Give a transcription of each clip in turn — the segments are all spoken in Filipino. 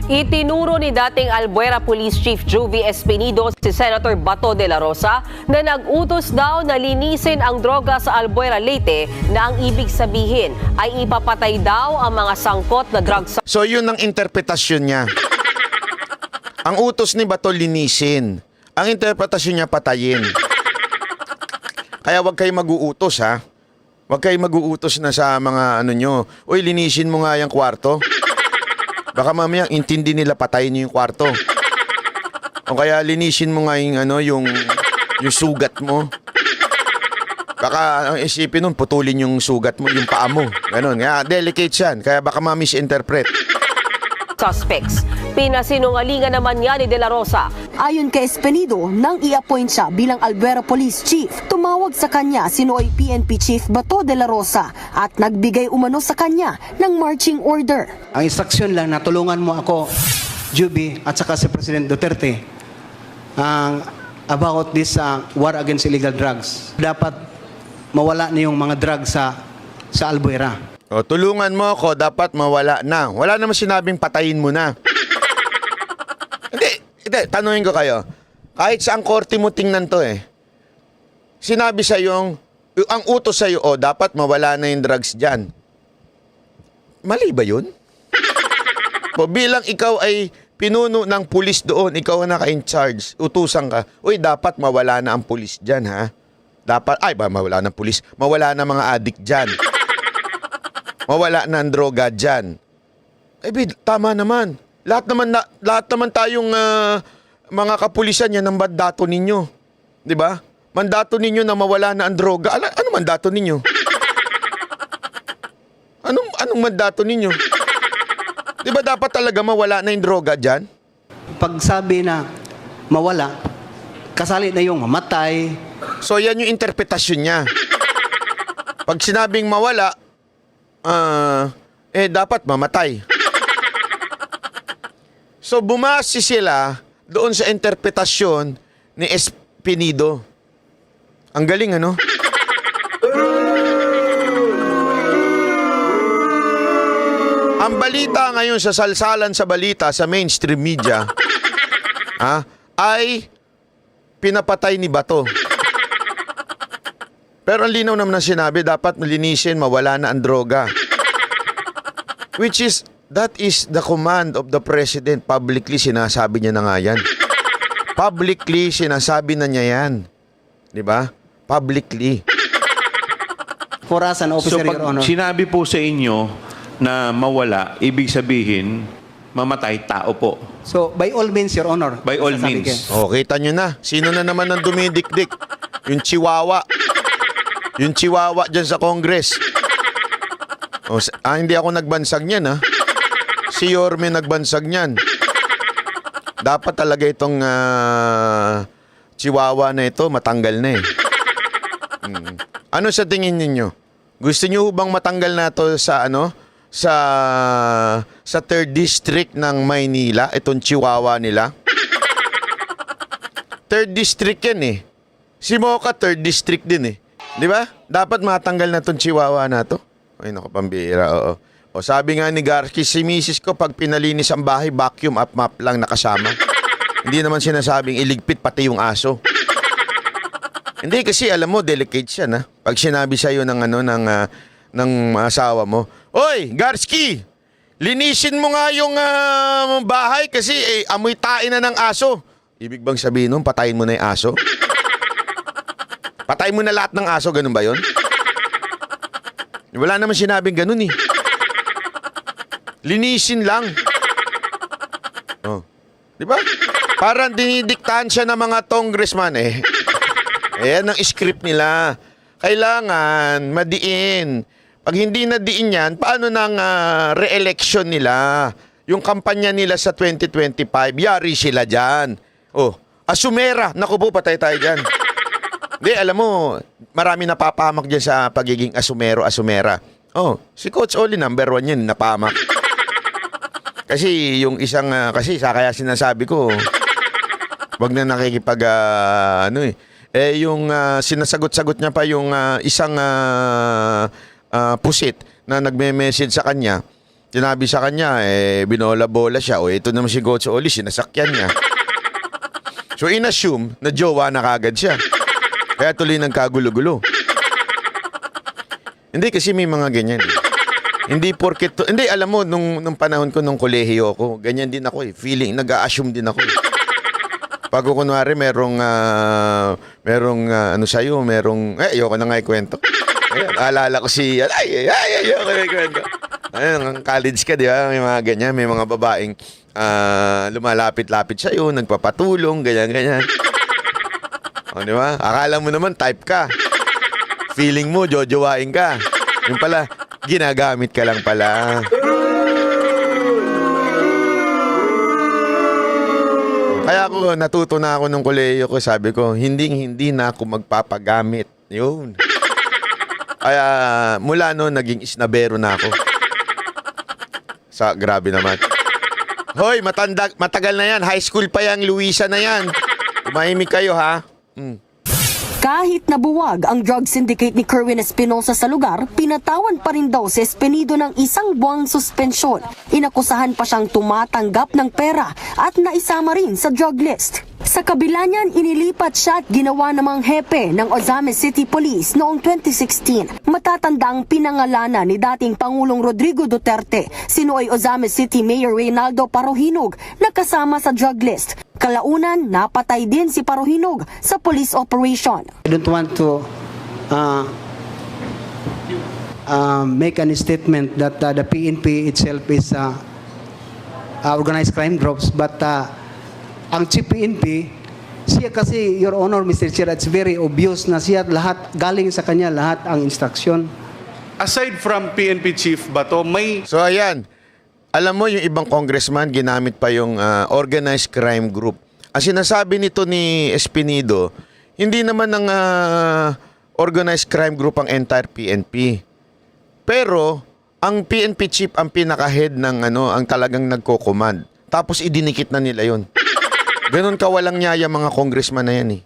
Itinuro ni dating Albuera Police Chief Juvie Espinido si Senator Bato de la Rosa na nag-utos daw na linisin ang droga sa Albuera, Leyte na ang ibig sabihin ay ipapatay daw ang mga sangkot na drugs. So yun ang interpretasyon niya. Ang utos ni Bato linisin. Ang interpretasyon niya patayin. Kaya wag kayo mag-uutos ha. Wag kayo mag-uutos na sa mga ano nyo. Uy, linisin mo nga yung kwarto. Baka mamaya intindi nila patayin niyo yung kwarto. O kaya linisin mo nga yung ano, yung sugat mo. Baka ang isipin nun, putulin yung sugat mo, yung paa mo. Ganon. Kaya delicate yan. Kaya baka ma-misinterpret. Suspects. Pinasinungalingan naman niya ni De La Rosa. Ayon kay Espinido, nang i-appoint siya bilang Albuera Police Chief, tumawag sa kanya si Noy PNP Chief Bato de la Rosa at nagbigay umano sa kanya ng marching order. Ang instruksyon lang na tulungan mo ako, Juvie, at saka si President Duterte about this war against illegal drugs. Dapat mawala na yung mga drugs sa Albuera. O, tulungan mo ako, dapat mawala na. Wala naman sinabing patayin mo na. Hindi, tanungin ko kayo. Kahit saan korte mo tingnan to sinabi sa yung ang utos sa iyo, dapat mawala na yung drugs dyan. Mali ba yun? O, bilang ikaw ay pinuno ng pulis doon, ikaw ang naka-in-charge, utusan ka, uy, dapat mawala na ang pulis dyan, ha? Dapat, mawala na pulis, mawala na mga adik dyan. Mawala na ang droga dyan. Tama naman. Lahat naman tayong mga kapulisan yan ang mandato ninyo. 'Di ba? Mandato ninyo na mawala na ang droga. Ano mandato ninyo? Anong mandato ninyo? 'Di ba dapat talaga mawala na yung droga diyan? Pag sabi na mawala, kasali na yung mamatay. So yan yung interpretasyon niya. Pag sinabing mawala, dapat mamatay. So bumasi sila doon sa interpretasyon ni Espinido. Ang galing, ano? Ang balita ngayon sa salsalan sa balita sa mainstream media ay pinapatay ni Bato. Pero ang linaw naman na sinabi, dapat malinisin, mawala na ang droga. Which is, that is the command of the president. Publicly sinasabi niya na nga yan. Publicly sinasabi na niya yan. Di ba? Publicly. For us, an officer, So pag Your Honor. sinabi po sa inyo na mawala, ibig sabihin, mamatay tao po. So, by all means, Your Honor. By all sasabi means. ko. Kita nyo na. Sino na naman ang dumidikdik? Yung chihuahua. Yung chihuahua dyan sa Congress. Hindi ako nagbansag niyan, ha? Si Yorme nagbansag niyan. Dapat talaga itong chihuahua na ito, matanggal na Ano sa tingin ninyo? Gusto niyo bang matanggal na ito sa sa 3rd District ng Maynila, itong chihuahua nila? 3rd District yan Si Mocha 3rd District din Di ba? Dapat matanggal na itong chihuahua na to. Ay, naku, pambira, oo. O sabi nga ni Garky, si misis ko pag pinalinis ang bahay, vacuum up map lang nakasama. Hindi naman sinasabing iligpit pati yung aso. Hindi kasi alam mo, delicate siya na. Pag sinabi sa'yo ng asawa mo, Oy, Garsky, linisin mo nga yung bahay kasi amoy tain na ng aso. Ibig bang sabihin nun, patayin mo na yung aso? Patayin mo na lahat ng aso, ganun ba yun? Wala naman sinabing ganun Linisin lang. Di ba? Parang dinidiktahan siya ng mga congressman Ayan ang script nila. Kailangan madiin. Pag hindi nadiin yan, paano nang re-election nila? Yung kampanya nila sa 2025, yari sila dyan. Asumera. Naku po, patay tayo dyan. Hindi, alam mo, marami napapahamak dyan sa pagiging asumera. Si Coach Oli, number 1 yan, napahamak. Kasi yung isang, kaya sinasabi ko, wag na nakikipag, yung sinasagot-sagot niya pa yung isang pusit na nagme-message sa kanya, Sinabi sa kanya, binola-bola siya. O ito naman si Gotso Oli, sinasakyan niya. So inassume na jowa na kagad siya. Kaya tuloy nagkagulo-gulo. Hindi kasi may mga ganyan. Hindi porket hindi, alam mo, nung panahon ko, nung kolehiyo ko, ganyan din ako eh. Feeling, nag-a-assume din ako eh. Pag kunwari merong ano sa'yo, ayoko na nga ikwento. Ayun, alala ko si, ayoko na ikwento. Ayun, college ka, di ba? May mga ganyan, may mga babaeng lumalapit-lapit sa'yo, nagpapatulong, ganyan-ganyan. O, di ba? Akala mo naman, type ka. Feeling mo, jojowain ka. Yung pala, ginagamit ka lang pala. Kaya ako, natuto na ako nung kolehiyo ko, sabi ko, hindi na ako magpapagamit. Yun. Kaya mula noon, naging isnabero na ako. Grabe naman. Hoy, matagal na yan. High school pa yan, Luisa na yan. Umahimik kayo, ha? Kahit nabuwag ang drug syndicate ni Kerwin Espinosa sa lugar, pinatawan pa rin daw si Espinido ng 1 buwang suspensyon. Inakusahan pa siyang tumatanggap ng pera at naisama rin sa drug list. Sa kabila niyan, inilipat siya at ginawa namang hepe ng Ozames City Police noong 2016. Matatanda ang pinangalanan ni dating Pangulong Rodrigo Duterte, sinuoy Ozames City Mayor Reynaldo Parohinog na kasama sa drug list. Kalaunan, napatay din si Parohinog sa police operation. I don't want to make any statement that the PNP itself is organized crime groups, but ang Chief PNP, siya kasi, Your Honor, Mr. Chair, it's very obvious na siya lahat, galing sa kanya lahat ang instruction. Aside from PNP Chief Bato, may So ayan, alam mo yung ibang congressman ginamit pa yung organized crime group. Ang sinasabi nito ni Espinido, hindi naman ng organized crime group ang entire PNP. Pero ang PNP chief ang pinaka-head ng ang talagang nagko-command. Tapos idinikit na nila yon. Ganon kawalang nyaya mga congressman na yan eh.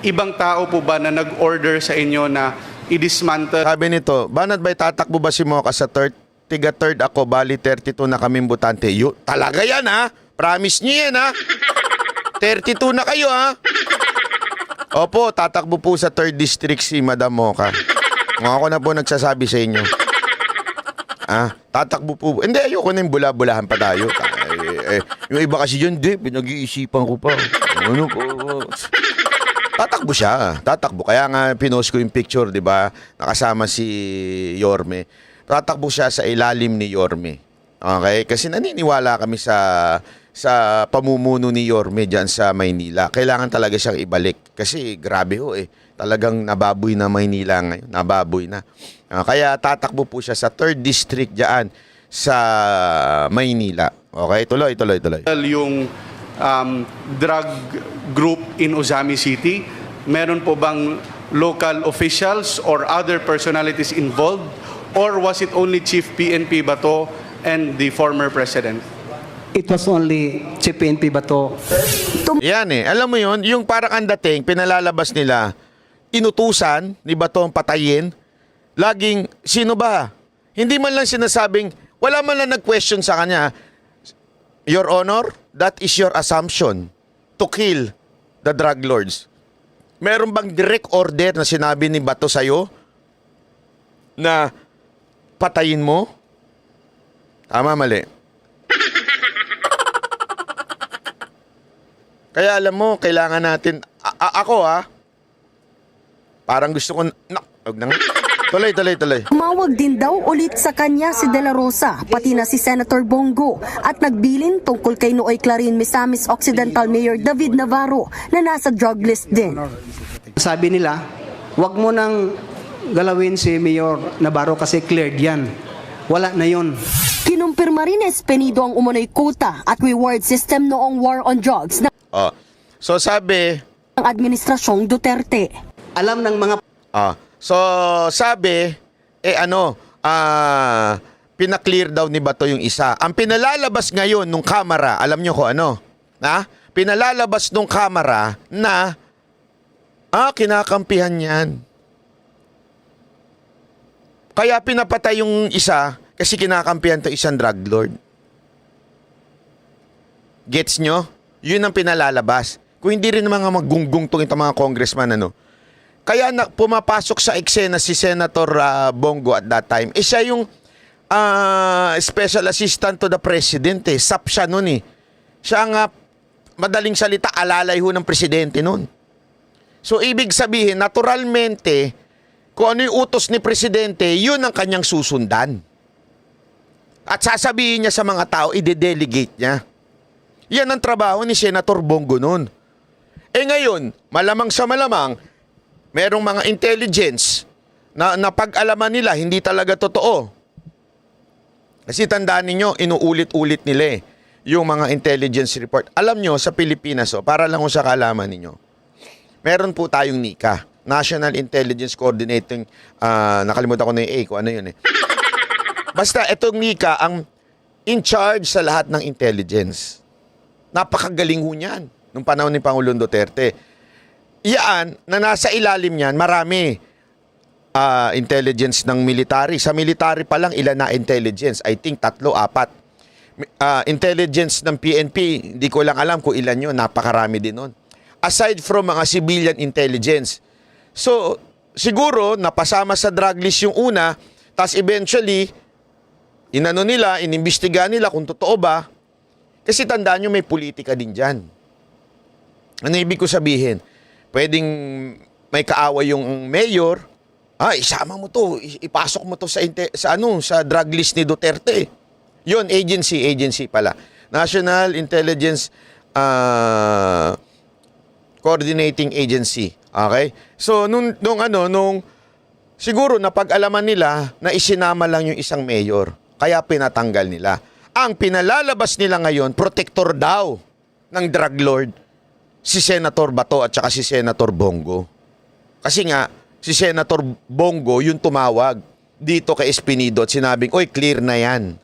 ibang tao po ba na nag-order sa inyo na i-dismantle? Sabi nito, Banat ba'y tatakbo ba si Mocha sa tiga third ako, bali 32 na kaming butante. Talaga yan ha? Promise niyo yan ha? 32 na kayo ha? Opo, tatakbo po sa 3rd district si Madam Mocha. Ako na po nagsasabi sa inyo. Tatakbo po. Hindi, ayoko na yung bula-bulahan pa tayo. Yung iba kasi dyan, pinag-iisipan ko pa. Ano po? Tatakbo siya. Tatakbo. Kaya nga pinost ko yung picture, di ba? Nakasama si Yorme. Tatakbo siya sa ilalim ni Yorme. Okay? Kasi naniniwala kami sa pamumuno ni Yorme dyan sa Maynila. Kailangan talaga siyang ibalik. Kasi grabe ho eh. Talagang nababoy na Maynila ngayon. Nababoy na. Kaya tatakbo po siya sa 3rd district dyan sa Maynila. Okay? Tuloy. Yung drug group in Ozames City, meron po bang local officials or other personalities involved? Or was it only Chief PNP Bato and the former president? It was only Chief PNP Bato. Yan eh. Alam mo yun, yung parang ang dating, pinalalabas nila, inutusan ni Bato ang patayin, laging, sino ba? Hindi man lang sinasabing, wala man lang nag-question sa kanya, Your Honor, that is your assumption to kill the drug lords. Meron bang direct order na sinabi ni Bato sa'yo na patayin mo? Tama, mali. Kaya alam mo, kailangan natin, ako parang gusto ko, wag na nga. Tuloy. Tumawag din daw ulit sa kanya si De La Rosa, pati na si Senator Bongo, at nagbilin tungkol kay Nooy Clarin Misamis Occidental Mayor David Navarro na nasa drug list din. Sabi nila, wag mo nang galawin si Mayor Navarro kasi cleared yan. Wala na yun. Kinumpirma rin ni Espinido ang umunoy quota at reward system noong war on drugs ng So sabi, administrasyong Duterte. Alam ng mga so sabi, pinaklear daw ni Bato yung isa. Ang pinalalabas ngayon nung kamera, alam nyo ko ano? Pinalalabas nung kamera na, kinakampihan yan. Kaya pinapatay yung isa Kasi kinakampihan to isang drug lord. Gets nyo? Yun ang pinalalabas. Kung hindi rin mga maggunggong itong mga congressman, ano. Kaya pumapasok sa eksena si Senator Bongo at that time. Siya yung special assistant to the president eh. SAP siya nun eh. Siya ang madaling salita, alalay ho ng presidente nun. So ibig sabihin, naturalmente, kung ano yung utos ni presidente, yun ang kanyang susundan. At sasabihin niya sa mga tao, ide-delegate niya. Yan ang trabaho ni Senator Bongo nun. Ngayon, malamang sa malamang, merong mga intelligence na pag-alaman nila, hindi talaga totoo. Kasi tandaan ninyo, inuulit-ulit nila yung mga intelligence report. Alam nyo, sa Pilipinas, para lang sa kaalaman ninyo, meron po tayong NICA, National Intelligence Coordinating, nakalimutan ko na yung A, kung ano yun eh. Basta itong NICA ang in charge sa lahat ng intelligence. Napakagaling ho niyan nung panahon ni Pangulong Duterte. Iyan, na nasa ilalim niyan, marami intelligence ng military. Sa military pa lang, ilan na intelligence? I think 3, 4. Intelligence ng PNP, hindi ko lang alam kung ilan yun. Napakarami din nun. Aside from mga civilian intelligence. So, siguro, napasama sa drug list yung una, tas eventually, inano nila, inimbestigahan nila kung totoo ba. Kasi tandaan nyo, may politika din dyan. Ano ibig ko sabihin? Pwedeng may kaaway yung mayor, isama mo to, ipasok mo to sa drug list ni Duterte. Yun, agency pala. National Intelligence Coordinating Agency. Okay? So, nung siguro napag-alaman nila na isinama lang yung isang mayor. Kaya pinatanggal nila. Ang pinalalabas nila ngayon, protector daw ng drug lord, si Senator Bato at saka si Senator Bongo. Kasi nga, si Senator Bongo yung tumawag dito kay Espinido at sinabing, oy, clear na yan.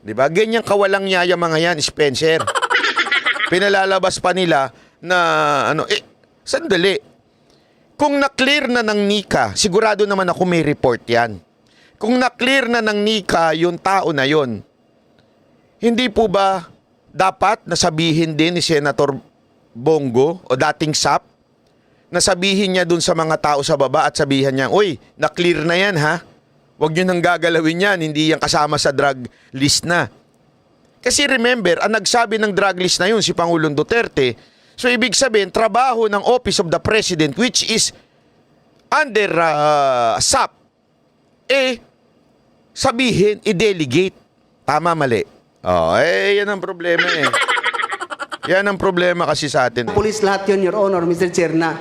Diba? Ganyang kawalang nyaya mga yan, Spencer. Pinalalabas pa nila na, sandali. Kung na-clear na ng NICA, sigurado naman ako may report yan. Kung na-clear na ng NICA yung tao na yon, hindi po ba dapat nasabihin din ni Senator Bongo o dating SAP, nasabihin niya dun sa mga tao sa baba at sabihan niya, uy, na-clear na yan ha? Huwag nyo nang gagalawin yan, hindi yan kasama sa drug list na. Kasi remember, ang nagsabi ng drug list na yun, si Pangulong Duterte. So ibig sabihin, trabaho ng Office of the President, which is under SAP, sabihin, i-delegate. Tama, mali. Yan ang problema eh. Yan ang problema kasi sa atin. Police lahat yun, Your Honor, Mr. Chair, na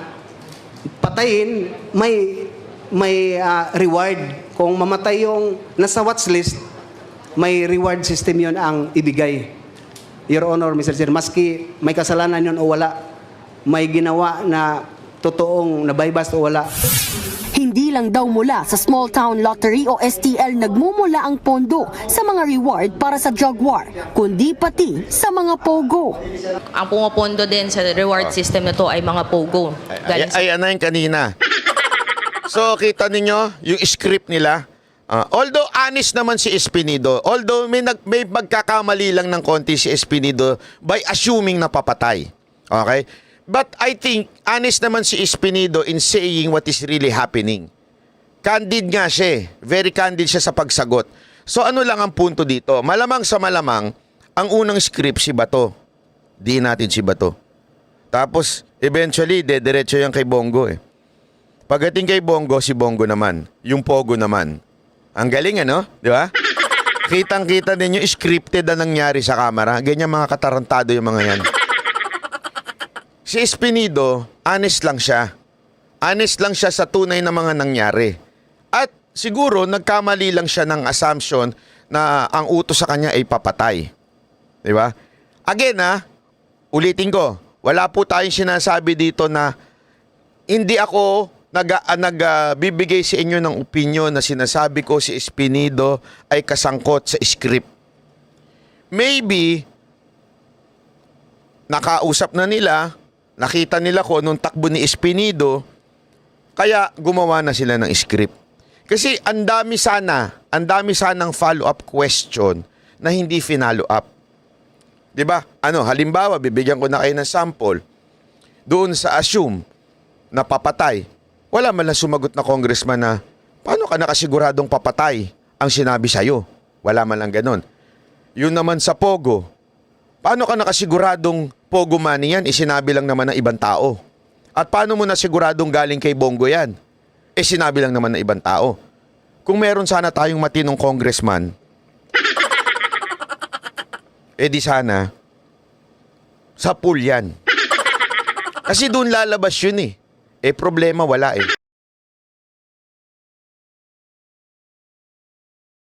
patayin, may reward. Kung mamatay yung nasa watch list, may reward system yun ang ibigay. Your Honor, Mr. Chair, maski may kasalanan yun o wala, may ginawa na totoong nabaybas o wala. Hindi lang daw mula sa Small Town Lottery o STL nagmumula ang pondo sa mga reward para sa drug war, kundi pati sa mga pogo. Ang pumapondo din sa reward system na to ay mga pogo. Ano yung kanina. So, kita ninyo yung script nila. Although honest naman si Espinido, although may magkakamali lang ng konti si Espinido by assuming na papatay. Okay? But I think, honest naman si Espinido in saying what is really happening. Candid nga siya. Very candid siya sa pagsagot. So ano lang ang punto dito? Malamang sa malamang, ang unang script si Bato. Di natin si Bato. Tapos, eventually, dediretso yan kay Bongo eh. Pagdating kay Bongo, si Bongo naman. Yung Pogo naman. Ang galing ano? Di ba? Kitang-kita din yung scripted na nangyari sa camera. Ganyan mga katarantado yung mga yan. Si Espinido, honest lang siya. Honest lang siya sa tunay na mga nangyari. At siguro, nagkamali lang siya ng assumption na ang utos sa kanya ay papatay. Di ba? Again ulitin ko, wala po tayong sinasabi dito na hindi ako nagbibigay sa inyo ng opinion na sinasabi ko si Espinido ay kasangkot sa script. Maybe, nakausap na nila, nakita nila ko nung takbo ni Espinido, kaya gumawa na sila ng script. Kasi ang dami sana ang dami sanang follow-up question na hindi finalo up. 'Di ba? Halimbawa, bibigyan ko na kayo ng sample. Doon sa assume na papatay. Wala man lang sumagot na congressman na, paano ka nakasiguradong papatay ang sinabi sa'yo? Wala man lang ganun. Yun naman sa Pogo. Paano ka nakasiguradong Pogo money yan? Sinabi lang naman ng ibang tao. At paano mo nasiguradong galing kay Bongo yan? Sinabi lang naman ng ibang tao. Kung meron sana tayong matinong congressman, di sana, sa pool yan. Kasi doon lalabas yun eh. Problema wala eh.